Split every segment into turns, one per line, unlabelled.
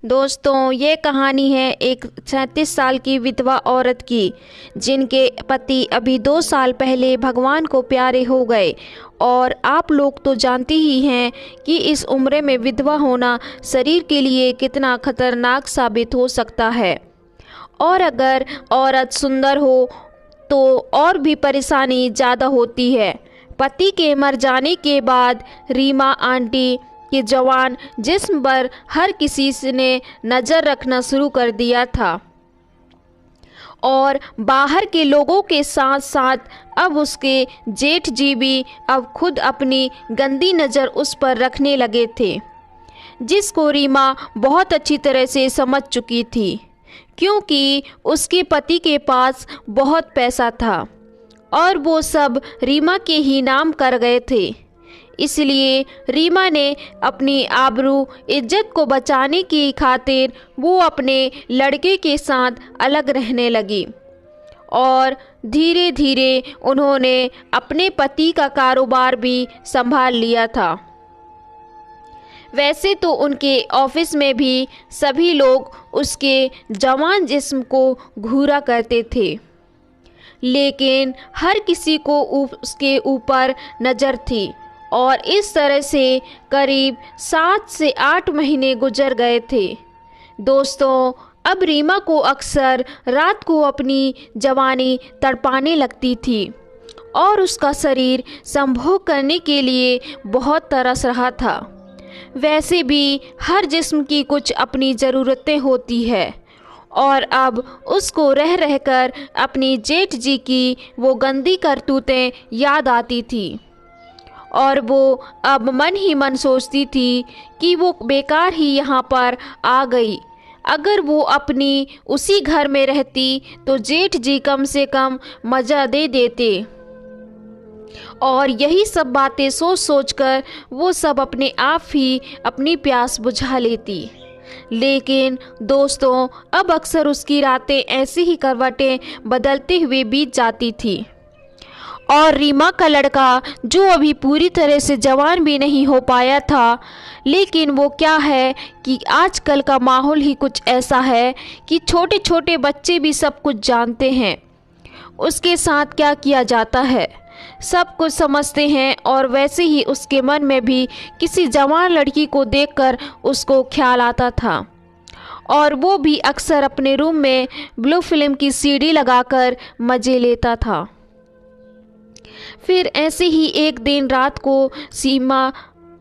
दोस्तों, ये कहानी है एक 37 साल की विधवा औरत की, जिनके पति अभी 2 साल पहले भगवान को प्यारे हो गए। और आप लोग तो जानते ही हैं कि इस उम्र में विधवा होना शरीर के लिए कितना खतरनाक साबित हो सकता है। और अगर औरत सुंदर हो तो और भी परेशानी ज़्यादा होती है। पति के मर जाने के बाद रीमा आंटी के जवान जिस्म पर हर किसी ने नज़र रखना शुरू कर दिया था और बाहर के लोगों के साथ साथ अब उसके जेठ जी भी अब खुद अपनी गंदी नज़र उस पर रखने लगे थे, जिसको रीमा बहुत अच्छी तरह से समझ चुकी थी, क्योंकि उसके पति के पास बहुत पैसा था और वो सब रीमा के ही नाम कर गए थे। इसलिए रीमा ने अपनी आबरू इज्जत को बचाने की खातिर वो अपने लड़के के साथ अलग रहने लगी और धीरे धीरे उन्होंने अपने पति का कारोबार भी संभाल लिया था। वैसे तो उनके ऑफिस में भी सभी लोग उसके जवान जिस्म को घूरा करते थे, लेकिन हर किसी को उसके ऊपर नज़र थी और इस तरह से करीब 7 से 8 महीने गुजर गए थे। दोस्तों, अब रीमा को अक्सर रात को अपनी जवानी तड़पाने लगती थी और उसका शरीर संभोग करने के लिए बहुत तरस रहा था। वैसे भी हर जिस्म की कुछ अपनी ज़रूरतें होती है और अब उसको रह रहकर अपनी जेठ जी की वो गंदी करतूतें याद आती थी और वो अब मन ही मन सोचती थी कि वो बेकार ही यहाँ पर आ गई। अगर वो अपनी उसी घर में रहती तो जेठ जी कम से कम मज़ा दे देते। और यही सब बातें सोच सोच कर वो सब अपने आप ही अपनी प्यास बुझा लेती। लेकिन दोस्तों, अब अक्सर उसकी रातें ऐसी ही करवटें बदलते हुए बीत जाती थी और रीमा का लड़का, जो अभी पूरी तरह से जवान भी नहीं हो पाया था, लेकिन वो क्या है कि आजकल का माहौल ही कुछ ऐसा है कि छोटे छोटे बच्चे भी सब कुछ जानते हैं। उसके साथ क्या किया जाता है सब कुछ समझते हैं और वैसे ही उसके मन में भी किसी जवान लड़की को देखकर उसको ख्याल आता था और वो भी अक्सर अपने रूम में ब्लू फिल्म की सीडी लगाकर मज़े लेता था। फिर ऐसे ही एक दिन रात को सीमा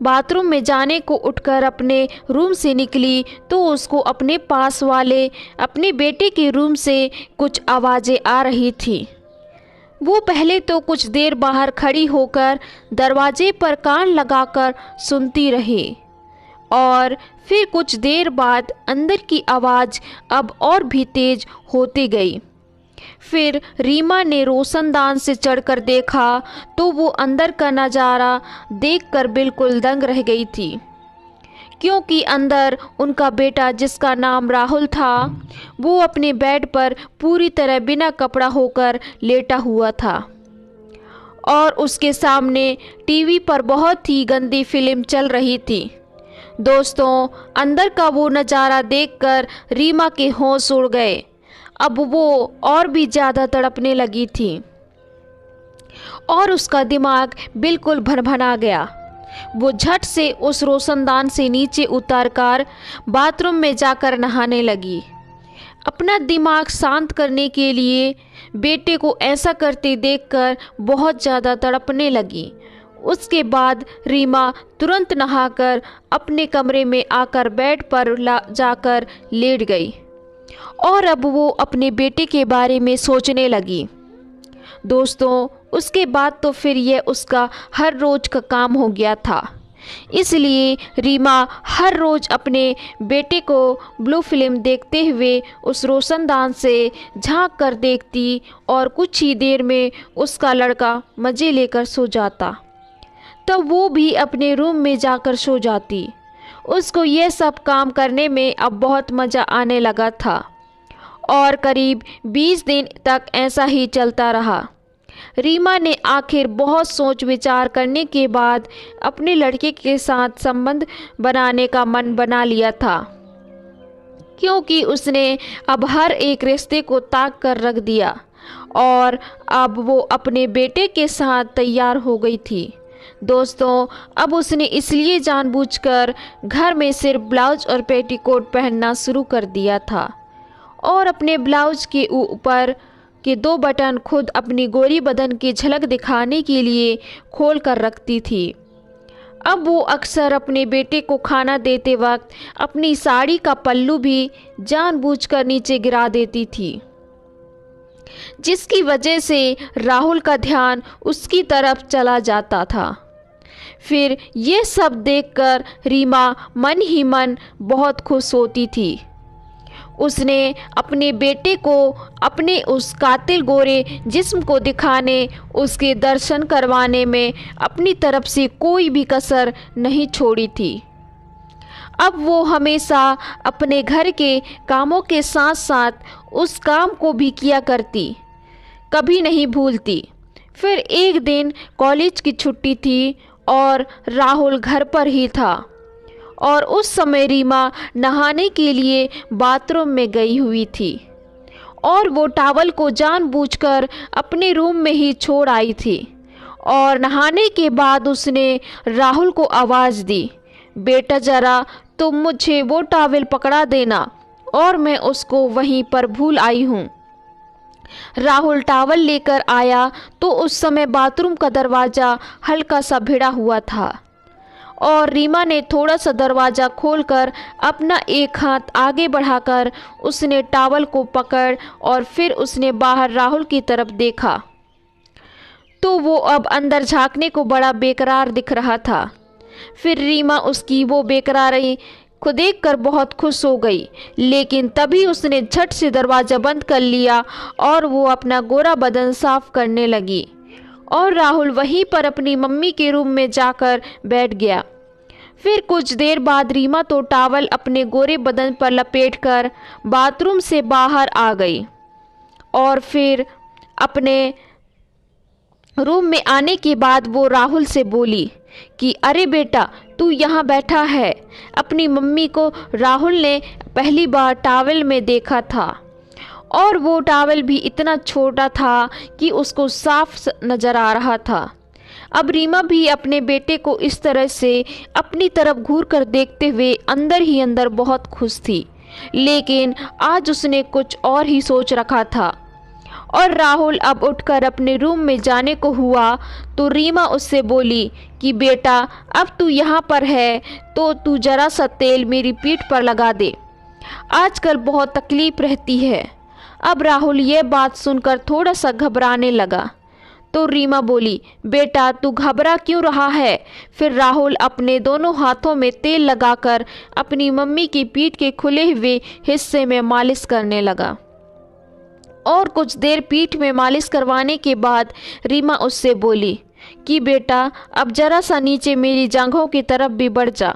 बाथरूम में जाने को उठकर अपने रूम से निकली तो उसको अपने पास वाले अपने बेटे के रूम से कुछ आवाज़ें आ रही थी। वो पहले तो कुछ देर बाहर खड़ी होकर दरवाजे पर कान लगाकर सुनती रही और फिर कुछ देर बाद अंदर की आवाज़ अब और भी तेज होती गई। फिर रीमा ने रोशनदान से चढ़कर देखा तो वो अंदर का नज़ारा देखकर बिल्कुल दंग रह गई थी, क्योंकि अंदर उनका बेटा, जिसका नाम राहुल था, वो अपने बेड पर पूरी तरह बिना कपड़ा होकर लेटा हुआ था और उसके सामने टीवी पर बहुत ही गंदी फिल्म चल रही थी। दोस्तों, अंदर का वो नज़ारा देखकर रीमा के होश उड़ गए। अब वो और भी ज़्यादा तड़पने लगी थी और उसका दिमाग बिल्कुल भनभना गया। वो झट से उस रोशनदान से नीचे उतरकर बाथरूम में जाकर नहाने लगी। अपना दिमाग शांत करने के लिए बेटे को ऐसा करते देखकर बहुत ज़्यादा तड़पने लगी। उसके बाद रीमा तुरंत नहाकर अपने कमरे में आकर बेड पर जाकर लेट गई और अब वो अपने बेटे के बारे में सोचने लगी। दोस्तों, उसके बाद तो फिर यह उसका हर रोज़ का काम हो गया था। इसलिए रीमा हर रोज़ अपने बेटे को ब्लू फिल्म देखते हुए उस रोशनदान से झांक कर देखती और कुछ ही देर में उसका लड़का मज़े लेकर सो जाता। तब वो भी अपने रूम में जाकर सो जाती। उसको यह सब काम करने में अब बहुत मज़ा आने लगा था और करीब 20 दिन तक ऐसा ही चलता रहा। रीमा ने आखिर बहुत सोच विचार करने के बाद अपने लड़के के साथ संबंध बनाने का मन बना लिया था। क्योंकि उसने अब हर एक रिश्ते को ताक कर रख दिया और अब वो अपने बेटे के साथ तैयार हो गई थी। दोस्तों, अब उसने इसलिए जानबूझकर घर में सिर्फ ब्लाउज और पेटीकोट पहनना शुरू कर दिया था और अपने ब्लाउज के ऊपर के 2 बटन खुद अपनी गोरी बदन की झलक दिखाने के लिए खोल कर रखती थी। अब वो अक्सर अपने बेटे को खाना देते वक्त अपनी साड़ी का पल्लू भी जानबूझकर नीचे गिरा देती थी, जिसकी वजह से राहुल का ध्यान उसकी तरफ चला जाता था। फिर ये सब देखकर रीमा मन ही मन बहुत खुश होती थी। उसने अपने बेटे को अपने उस कातिल गोरे जिस्म को दिखाने, उसके दर्शन करवाने में अपनी तरफ से कोई भी कसर नहीं छोड़ी थी। अब वो हमेशा अपने घर के कामों के साथ साथ उस काम को भी किया करती, कभी नहीं भूलती। फिर एक दिन कॉलेज की छुट्टी थी और राहुल घर पर ही था और उस समय रीमा नहाने के लिए बाथरूम में गई हुई थी और वो टॉवल को जानबूझकर अपने रूम में ही छोड़ आई थी। और नहाने के बाद उसने राहुल को आवाज़ दी, बेटा ज़रा तुम मुझे वो टॉवल पकड़ा देना और मैं उसको वहीं पर भूल आई हूँ। राहुल टॉवल लेकर आया तो उस समय बाथरूम का दरवाज़ा हल्का सा भिड़ा हुआ था और रीमा ने थोड़ा सा दरवाज़ा खोलकर अपना एक हाथ आगे बढ़ाकर उसने टॉवल को पकड़ और फिर उसने बाहर राहुल की तरफ देखा तो वो अब अंदर झांकने को बड़ा बेकरार दिख रहा था। फिर रीमा उसकी वो बेकरारी को देखकर बहुत खुश हो गई, लेकिन तभी उसने झट से दरवाज़ा बंद कर लिया और वो अपना गोरा बदन साफ करने लगी और राहुल वहीं पर अपनी मम्मी के रूम में जाकर बैठ गया। फिर कुछ देर बाद रीमा तो टॉवल अपने गोरे बदन पर लपेटकर बाथरूम से बाहर आ गई और फिर अपने रूम में आने के बाद वो राहुल से बोली कि अरे बेटा तू यहाँ बैठा है। अपनी मम्मी को राहुल ने पहली बार टॉवल में देखा था और वो टॉवल भी इतना छोटा था कि उसको साफ नज़र आ रहा था। अब रीमा भी अपने बेटे को इस तरह से अपनी तरफ घूर कर देखते हुए अंदर ही अंदर बहुत खुश थी, लेकिन आज उसने कुछ और ही सोच रखा था। और राहुल अब उठकर अपने रूम में जाने को हुआ तो रीमा उससे बोली कि बेटा अब तू यहाँ पर है तो तू ज़रा सा तेल मेरी पीठ पर लगा दे, आजकल बहुत तकलीफ़ रहती है। अब राहुल ये बात सुनकर थोड़ा सा घबराने लगा तो रीमा बोली, बेटा तू घबरा क्यों रहा है। फिर राहुल अपने दोनों हाथों में तेल लगाकर अपनी मम्मी की पीठ के खुले हुए हिस्से में मालिश करने लगा और कुछ देर पीठ में मालिश करवाने के बाद रीमा उससे बोली कि बेटा अब ज़रा सा नीचे मेरी जांघों की तरफ भी बढ़ जा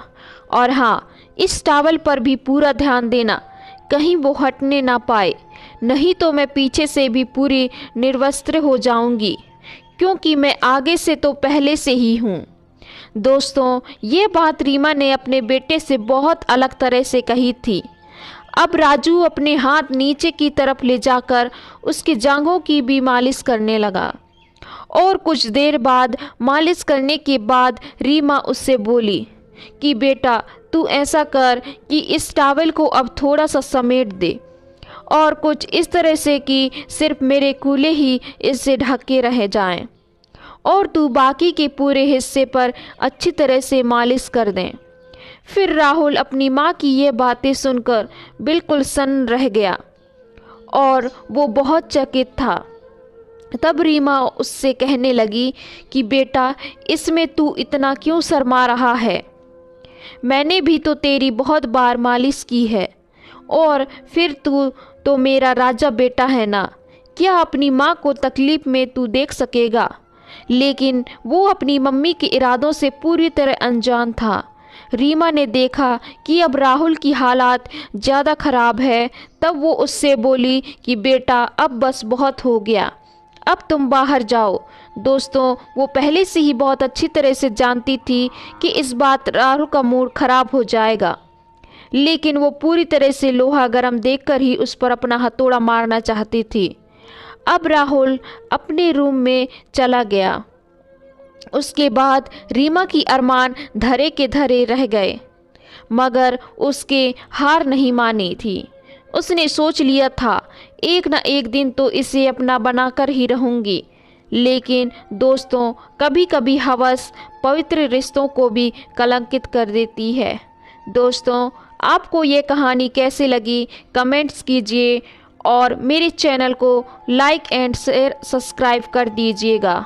और हाँ, इस टॉवल पर भी पूरा ध्यान देना, कहीं वो हटने ना पाए, नहीं तो मैं पीछे से भी पूरी निर्वस्त्र हो जाऊंगी, क्योंकि मैं आगे से तो पहले से ही हूँ। दोस्तों, ये बात रीमा ने अपने बेटे से बहुत अलग तरह से कही थी। अब राजू अपने हाथ नीचे की तरफ ले जाकर उसकी जांघों की भी मालिश करने लगा और कुछ देर बाद मालिश करने के बाद रीमा उससे बोली कि बेटा तू ऐसा कर कि इस टॉवल को अब थोड़ा सा समेट दे और कुछ इस तरह से कि सिर्फ मेरे कूल्हे ही इससे ढके रह जाएं और तू बाकी के पूरे हिस्से पर अच्छी तरह से मालिश कर दें। फिर राहुल अपनी माँ की ये बातें सुनकर बिल्कुल सन्न रह गया और वो बहुत चकित था। तब रीमा उससे कहने लगी कि बेटा इसमें तू इतना क्यों शर्मा रहा है, मैंने भी तो तेरी बहुत बार मालिश की है और फिर तू तो मेरा राजा बेटा है ना, क्या अपनी माँ को तकलीफ़ में तू देख सकेगा। लेकिन वो अपनी मम्मी के इरादों से पूरी तरह अनजान था। रीमा ने देखा कि अब राहुल की हालात ज़्यादा ख़राब है, तब वो उससे बोली कि बेटा अब बस बहुत हो गया, अब तुम बाहर जाओ। दोस्तों, वो पहले से ही बहुत अच्छी तरह से जानती थी कि इस बात राहुल का मूड ख़राब हो जाएगा, लेकिन वो पूरी तरह से लोहा गर्म देखकर ही उस पर अपना हथौड़ा मारना चाहती थी। अब राहुल अपने रूम में चला गया। उसके बाद रीमा की अरमान धरे के धरे रह गए, मगर उसके हार नहीं मानी थी। उसने सोच लिया था एक न एक दिन तो इसे अपना बनाकर ही रहूंगी। लेकिन दोस्तों, कभी कभी हवस पवित्र रिश्तों को भी कलंकित कर देती है। दोस्तों, आपको ये कहानी कैसे लगी कमेंट्स कीजिए और मेरे चैनल को लाइक एंड शेयर सब्सक्राइब कर दीजिएगा।